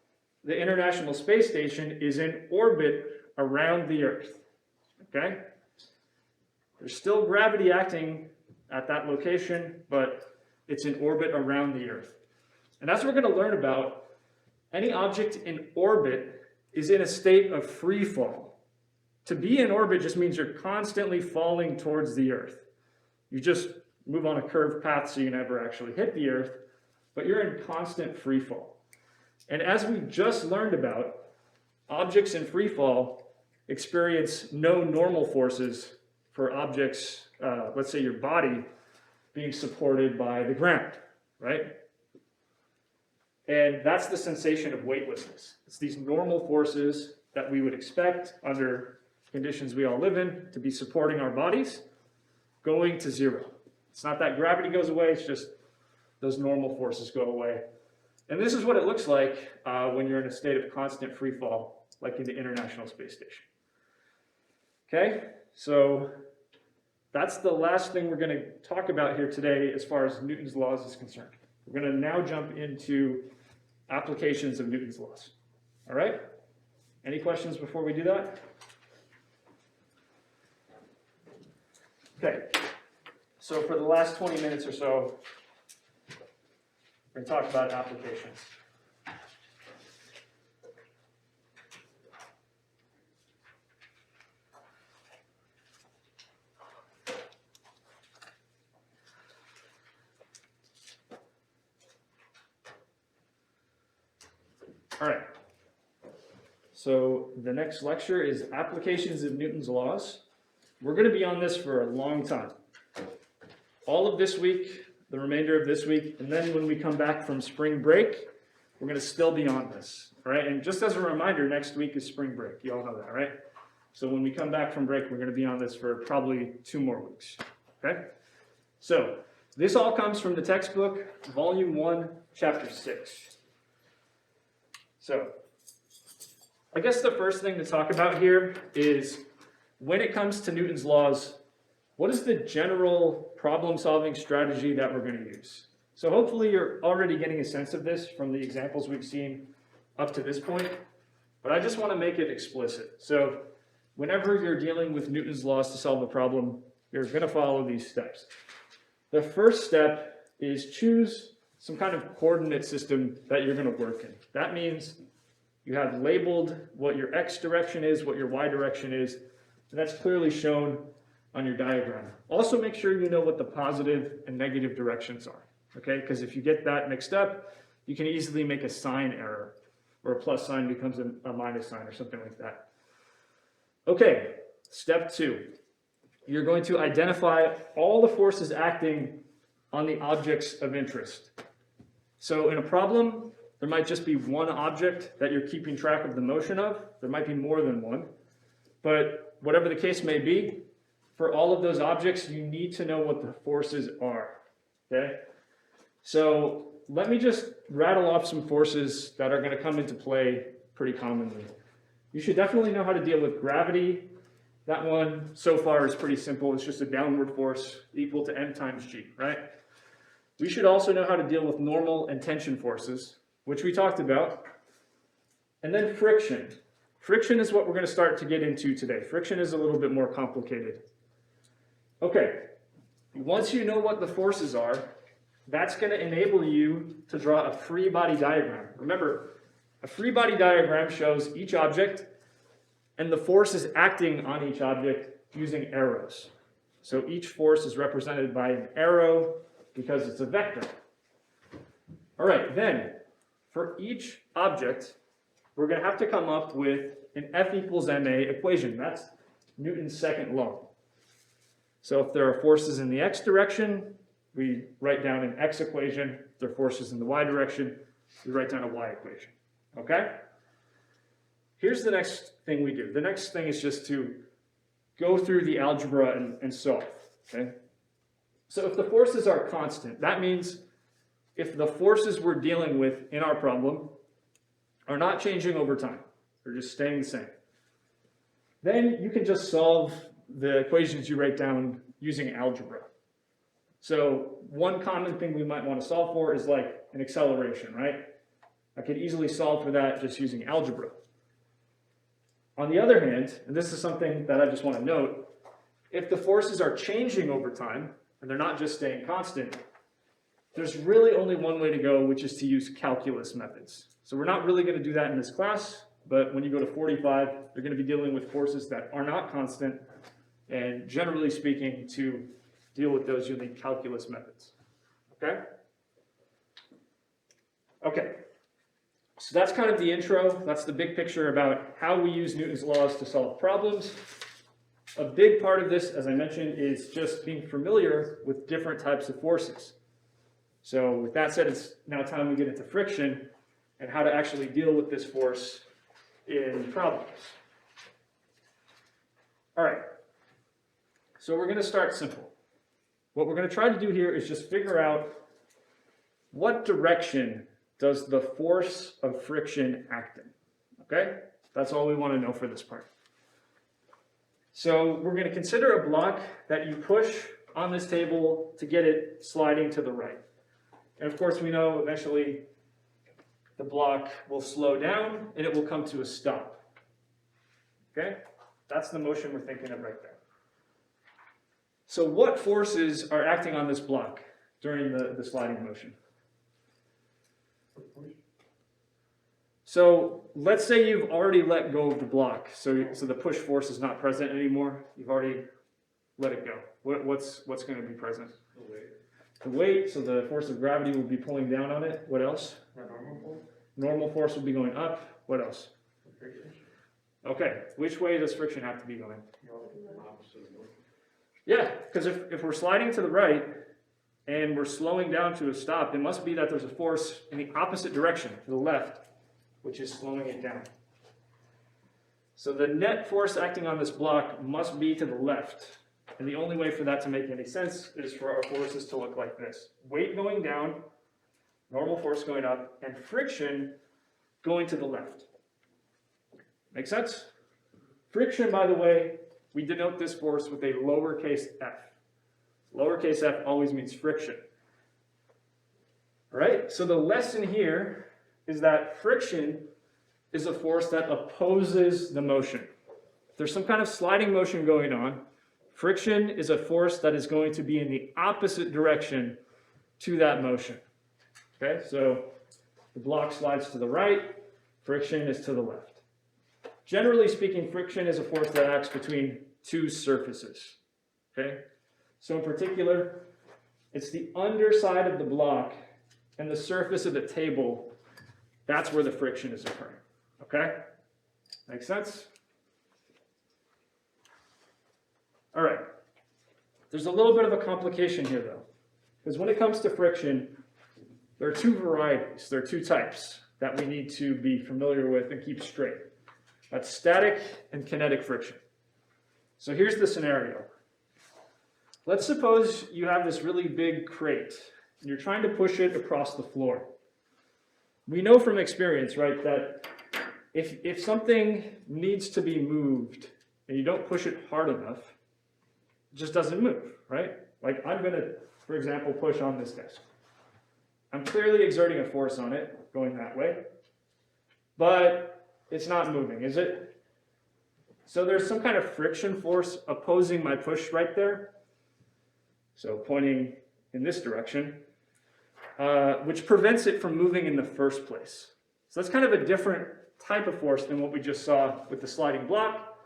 the International Space Station is in orbit around the Earth, okay? There's still gravity acting at that location, but it's in orbit around the Earth. And as we're going to learn about, any object in orbit is in a state of free fall. To be in orbit just means you're constantly falling towards the Earth. You just move on a curved path so you never actually hit the Earth, but you're in constant free fall. And as we just learned about, objects in free fall experience no normal forces for objects, let's say your body, being supported by the ground, right? And that's the sensation of weightlessness. It's these normal forces that we would expect under conditions we all live in to be supporting our bodies going to 0. It's not that gravity goes away, it's just those normal forces go away. And this is what it looks like when you're in a state of constant free fall, like in the International Space Station. Okay, so that's the last thing we're going to talk about here today as far as Newton's laws is concerned. We're going to now jump into applications of Newton's laws. All right? Any questions before we do that? Okay. So for the last 20 minutes or so, we're going to talk about applications. All right. So the next lecture is applications of Newton's laws. We're going to be on this for a long time. All of this week, the remainder of this week, and then when we come back from spring break, we're going to still be on this. All right. And just as a reminder, next week is spring break. You all know that, right? So when we come back from break, we're going to be on this for probably 2 more weeks. Okay. So this all comes from the textbook, Volume 1, Chapter 6. So, I guess the first thing to talk about here is when it comes to Newton's laws, what is the general problem-solving strategy that we're going to use? So hopefully you're already getting a sense of this from the examples we've seen up to this point, but I just want to make it explicit. So whenever you're dealing with Newton's laws to solve a problem, you're going to follow these steps. The first step is choose some kind of coordinate system that you're going to work in. That means you have labeled what your x direction is, what your y direction is, and that's clearly shown on your diagram. Also make sure you know what the positive and negative directions are, okay? Because if you get that mixed up, you can easily make a sign error, or a plus sign becomes a minus sign or something like that. Okay, step 2. You're going to identify all the forces acting on the objects of interest. So in a problem, there might just be one object that you're keeping track of the motion of. There might be more than one. But whatever the case may be, for all of those objects, you need to know what the forces are. Okay? So let me just rattle off some forces that are going to come into play pretty commonly. You should definitely know how to deal with gravity. That one, so far, is pretty simple. It's just a downward force equal to m times g, right? We should also know how to deal with normal and tension forces, which we talked about. And then friction. Friction is what we're going to start to get into today. Friction is a little bit more complicated. Okay, once you know what the forces are, that's going to enable you to draw a free body diagram. Remember, a free body diagram shows each object and the forces acting on each object using arrows. So each force is represented by an arrow because it's a vector. All right, then, for each object, we're going to have to come up with an F equals ma equation. That's Newton's second law. So if there are forces in the x direction, we write down an x equation. If there are forces in the y direction, we write down a y equation. Okay? Here's the next thing we do. The next thing is just to go through the algebra and solve. Okay? So if the forces are constant, that means if the forces we're dealing with in our problem are not changing over time, they're just staying the same, then you can just solve the equations you write down using algebra. So one common thing we might want to solve for is like an acceleration, right? I could easily solve for that just using algebra. On the other hand, and this is something that I just want to note, if the forces are changing over time, and they're not just staying constant, there's really only one way to go, which is to use calculus methods. So we're not really going to do that in this class, but when you go to 45, you're going to be dealing with forces that are not constant, and generally speaking, to deal with those using calculus methods. Okay? Okay. So that's kind of the intro. That's the big picture about how we use Newton's laws to solve problems. A big part of this, as I mentioned, is just being familiar with different types of forces. So with that said, it's now time we get into friction and how to actually deal with this force in problems. All right. So we're going to start simple. What we're going to try to do here is just figure out what direction does the force of friction act in. Okay? That's all we want to know for this part. So we're going to consider a block that you push on this table to get it sliding to the right. And of course we know eventually the block will slow down and it will come to a stop. Okay? That's the motion we're thinking of right there. So what forces are acting on this block during the sliding motion? So let's say you've already let go of the block, so the push force is not present anymore. You've already let it go. What's going to be present? The weight. The weight, so the force of gravity will be pulling down on it. What else? The normal force, Normal force will be going up. What else? the friction, Okay, which way does friction have to be going? the opposite of motion. Yeah, because if we're sliding to the right and we're slowing down to a stop, it must be that there's a force in the opposite direction, to the left, which is slowing it down. So the net force acting on this block must be to the left. And the only way for that to make any sense is for our forces to look like this. Weight going down, normal force going up, and friction going to the left. Make sense? Friction, by the way, we denote this force with a lowercase f. Lowercase f always means friction. All right? So the lesson here is that friction is a force that opposes the motion. If there's some kind of sliding motion going on, friction is a force that is going to be in the opposite direction to that motion. Okay, so the block slides to the right, friction is to the left. Generally speaking, friction is a force that acts between two surfaces. Okay, so in particular, it's the underside of the block and the surface of the table. That's where the friction is occurring. Okay, make sense? All right, there's a little bit of a complication here though, because when it comes to friction, there are two varieties, there are two types that we need to be familiar with and keep straight. That's static and kinetic friction. So here's the scenario. Let's suppose you have this really big crate and you're trying to push it across the floor. We know from experience, right, that if something needs to be moved and you don't push it hard enough, it just doesn't move, right? Like I'm going to, for example, push on this desk. I'm clearly exerting a force on it, going that way, but it's not moving, is it? So there's some kind of friction force opposing my push right there. So pointing in this direction, which prevents it from moving in the first place. So that's kind of a different type of force than what we just saw with the sliding block,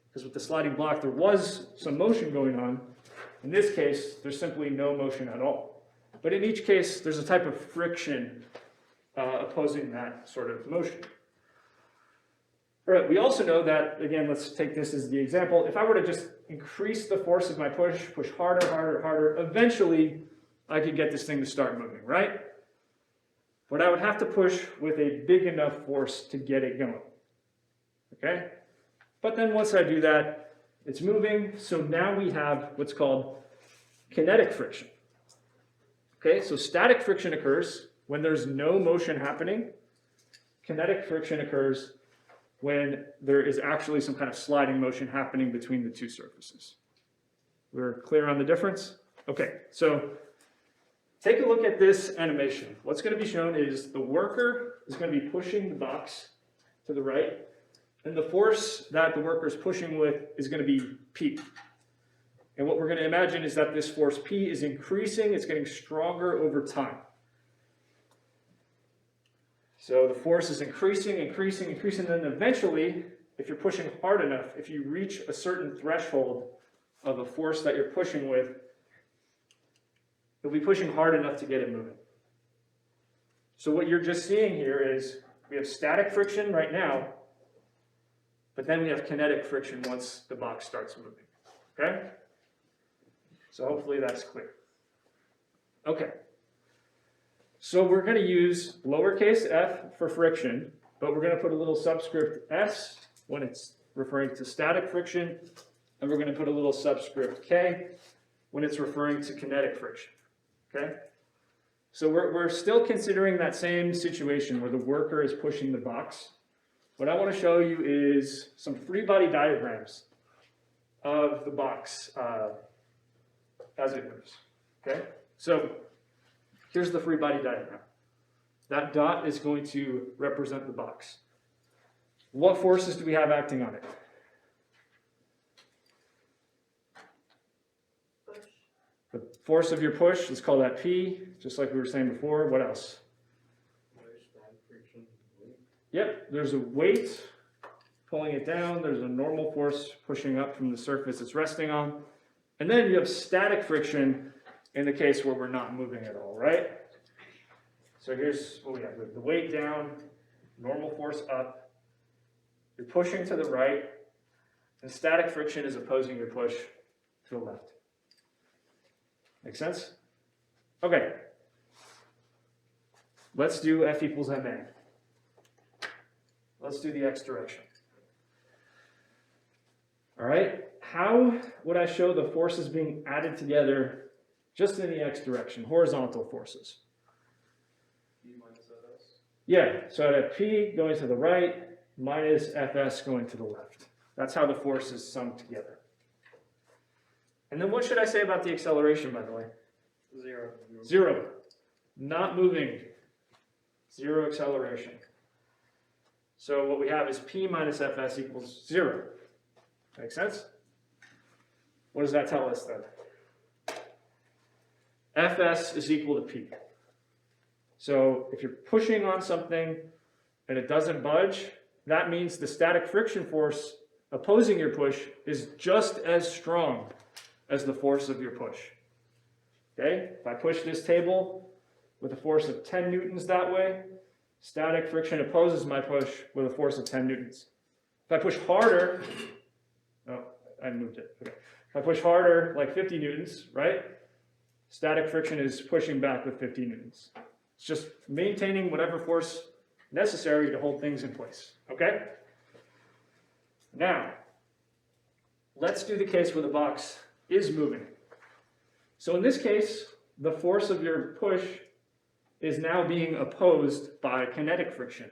because with the sliding block there was some motion going on. In this case, there's simply no motion at all. But in each case, there's a type of friction opposing that sort of motion. All right, we also know that, again, let's take this as the example. If I were to just increase the force of my push harder, harder, harder, eventually I could get this thing to start moving, right? But I would have to push with a big enough force to get it going, okay? But then once I do that, it's moving, so now we have what's called kinetic friction. Okay, so static friction occurs when there's no motion happening. Kinetic friction occurs when there is actually some kind of sliding motion happening between the two surfaces. We're clear on the difference? Okay, so take a look at this animation. What's going to be shown is the worker is going to be pushing the box to the right, and the force that the worker is pushing with is going to be P. And what we're going to imagine is that this force P is increasing, it's getting stronger over time. So the force is increasing, increasing, increasing, and then eventually, if you're pushing hard enough, if you reach a certain threshold of a force that you're pushing with, you'll be pushing hard enough to get it moving. So what you're just seeing here is we have static friction right now, but then we have kinetic friction once the box starts moving, okay? So hopefully that's clear. Okay. So we're going to use lowercase f for friction, but we're going to put a little subscript s when it's referring to static friction, and we're going to put a little subscript k when it's referring to kinetic friction, okay? So we're still considering that same situation where the worker is pushing the box. What I want to show you is some free body diagrams of the box as it moves, okay? So here's the free body diagram. That dot is going to represent the box. What forces do we have acting on it? The force of your push, let's call that P, just like we were saying before. What else? Yep, there's a weight pulling it down. There's a normal force pushing up from the surface it's resting on. And then you have static friction in the case where we're not moving at all, right? So here's what we have. We have the weight down, normal force up. You're pushing to the right, and static friction is opposing your push to the left. Make sense? Okay. Let's do F equals ma. Let's do the x direction. All right. How would I show the forces being added together just in the x direction, horizontal forces? P minus FS. Yeah, so I have P going to the right minus Fs going to the left. That's how the forces sum together. And then what should I say about the acceleration, by the way? 0. 0. Not moving. 0 acceleration. So what we have is P minus Fs equals 0. Make sense? What does that tell us then? Fs is equal to P. So if you're pushing on something and it doesn't budge, that means the static friction force opposing your push is just as strong as the force of your push. Okay? If I push this table with a force of 10 newtons that way, static friction opposes my push with a force of 10 newtons. If I push harder, oh, I moved it. Okay. If I push harder, like 50 newtons, right? Static friction is pushing back with 50 newtons. It's just maintaining whatever force necessary to hold things in place, okay? Now, let's do the case where the box is moving. So in this case, the force of your push is now being opposed by kinetic friction.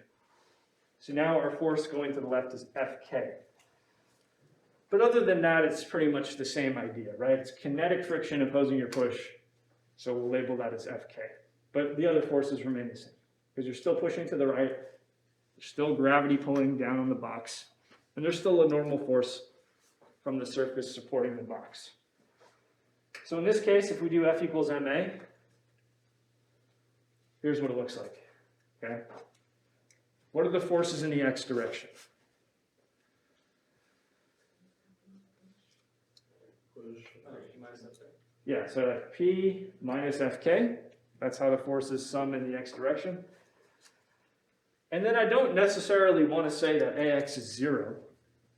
So now our force going to the left is Fk. But other than that, it's pretty much the same idea, right? It's kinetic friction opposing your push, so we'll label that as Fk. But the other forces remain the same, because you're still pushing to the right, there's still gravity pulling down on the box, and there's still a normal force from the surface supporting the box. So in this case, if we do F equals ma, here's what it looks like, okay? What are the forces in the x direction? P minus FK. Yeah, so that's P minus Fk. That's how the forces sum in the x direction. And then I don't necessarily want to say that Ax is 0.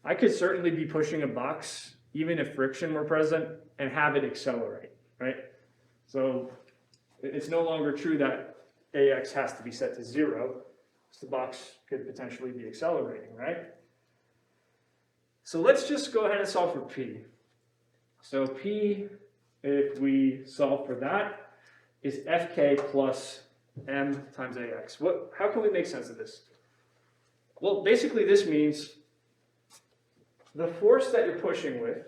I could certainly be pushing a box, even if friction were present, and have it accelerate, right? So it's no longer true that Ax has to be set to 0. So the box could potentially be accelerating, right? So let's just go ahead and solve for P. So P, if we solve for that, is Fk plus m times Ax. How can we make sense of this? Well, basically this means the force that you're pushing with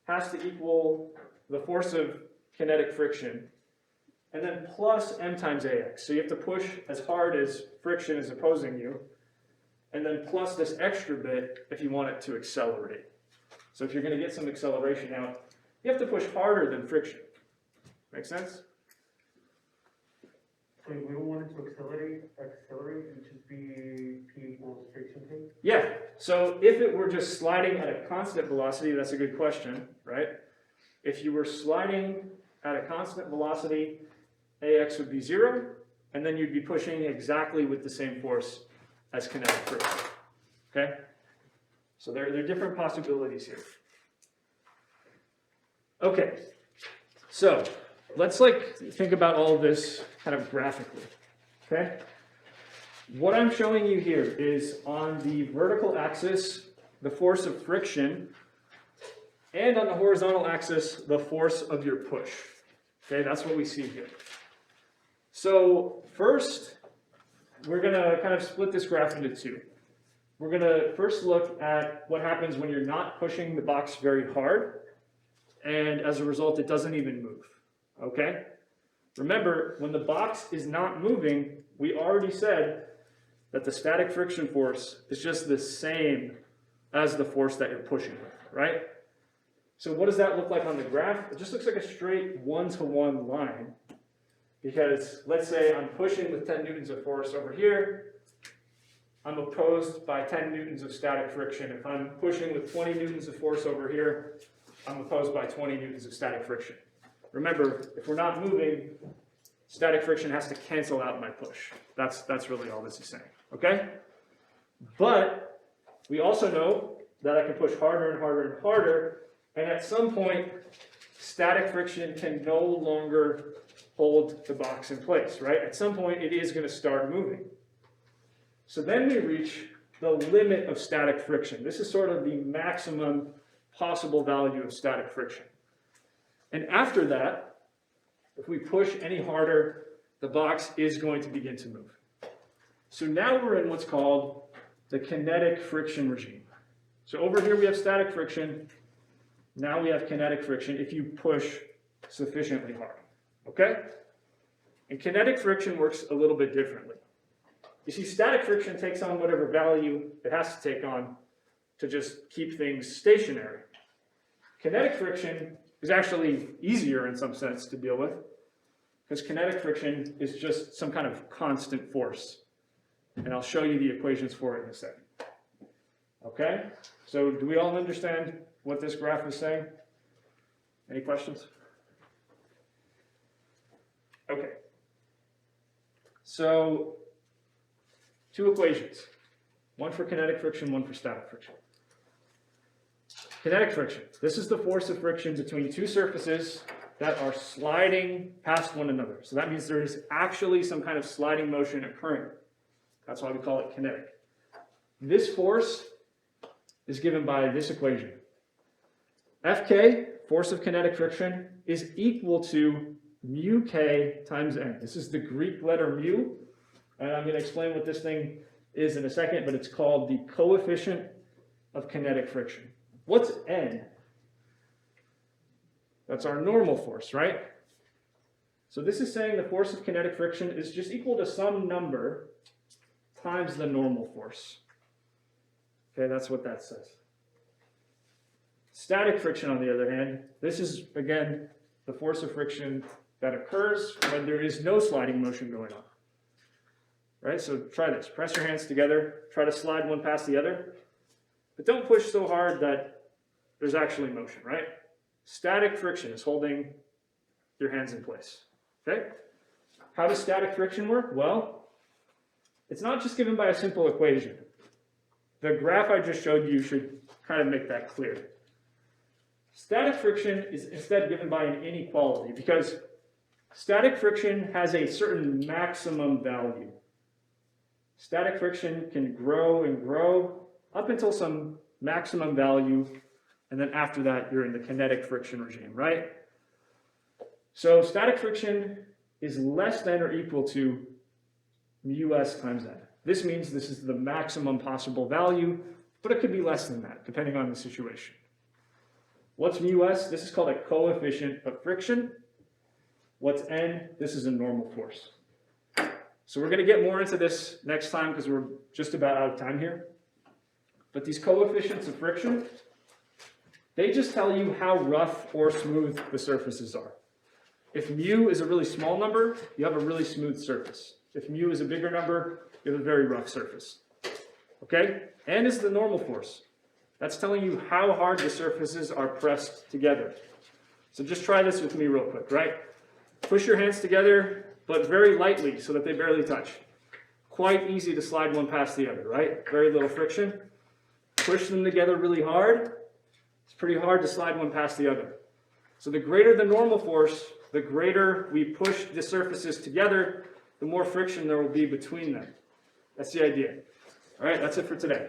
has to equal the force of kinetic friction, and then plus m times Ax. So you have to push as hard as friction is opposing you, and then plus this extra bit if you want it to accelerate. So if you're going to get some acceleration out, you have to push harder than friction. Make sense? So if we don't want it to accelerate, it would just be P equals friction K? Yeah, so if it were just sliding at a constant velocity, that's a good question, right? If you were sliding at a constant velocity, Ax would be 0, and then you'd be pushing exactly with the same force as kinetic friction, okay? So there are different possibilities here. Okay, so let's think about all of this kind of graphically, okay? What I'm showing you here is on the vertical axis, the force of friction, and on the horizontal axis, the force of your push. Okay, that's what we see here. So first, we're gonna kind of split this graph into two. We're gonna first look at what happens when you're not pushing the box very hard, and as a result, it doesn't even move, okay? Remember, when the box is not moving, we already said that the static friction force is just the same as the force that you're pushing with, right? So what does that look like on the graph? It just looks like a straight one-to-one line. Because let's say I'm pushing with 10 newtons of force over here, I'm opposed by 10 newtons of static friction. If I'm pushing with 20 newtons of force over here, I'm opposed by 20 newtons of static friction. Remember, if we're not moving, static friction has to cancel out my push. That's really all this is saying, okay? But we also know that I can push harder and harder and harder, and at some point, static friction can no longer hold the box in place, right? At some point, it is going to start moving. So then we reach the limit of static friction. This is sort of the maximum possible value of static friction. And after that, if we push any harder, the box is going to begin to move. So now we're in what's called the kinetic friction regime. So over here we have static friction. Now we have kinetic friction if you push sufficiently hard, okay? And kinetic friction works a little bit differently. You see, static friction takes on whatever value it has to take on to just keep things stationary. Kinetic friction is actually easier in some sense to deal with, because kinetic friction is just some kind of constant force. And I'll show you the equations for it in a second. Okay? So do we all understand what this graph is saying? Any questions? Okay. So, two equations. One for kinetic friction, one for static friction. Kinetic friction. This is the force of friction between two surfaces that are sliding past one another. So that means there is actually some kind of sliding motion occurring. That's why we call it kinetic. This force is given by this equation. Fk, force of kinetic friction, is equal to mu k times n. This is the Greek letter mu, and I'm going to explain what this thing is in a second, but it's called the coefficient of kinetic friction. What's n? That's our normal force, right? So this is saying the force of kinetic friction is just equal to some number times the normal force. Okay, that's what that says. Static friction, on the other hand, this is, again, the force of friction that occurs when there is no sliding motion going on. Right, so try this. Press your hands together. Try to slide one past the other. But don't push so hard that there's actually motion, right? Static friction is holding your hands in place. Okay? How does static friction work? Well, it's not just given by a simple equation. The graph I just showed you should kind of make that clear. Static friction is instead given by an inequality because static friction has a certain maximum value. Static friction can grow and grow up until some maximum value, and then after that, you're in the kinetic friction regime, right? So static friction is less than or equal to mu(s) times n. This means this is the maximum possible value, but it could be less than that, depending on the situation. What's mu(s)? This is called a coefficient of friction. What's n? This is a normal force. So we're going to get more into this next time because we're just about out of time here. But these coefficients of friction, they just tell you how rough or smooth the surfaces are. If mu is a really small number, you have a really smooth surface. If mu is a bigger number, you have a very rough surface. Okay? N is the normal force. That's telling you how hard the surfaces are pressed together. So just try this with me real quick, right? Push your hands together, but very lightly so that they barely touch. Quite easy to slide one past the other, right? Very little friction. Push them together really hard. It's pretty hard to slide one past the other. So the greater the normal force, the greater we push the surfaces together, the more friction there will be between them. That's the idea. All right, that's it for today.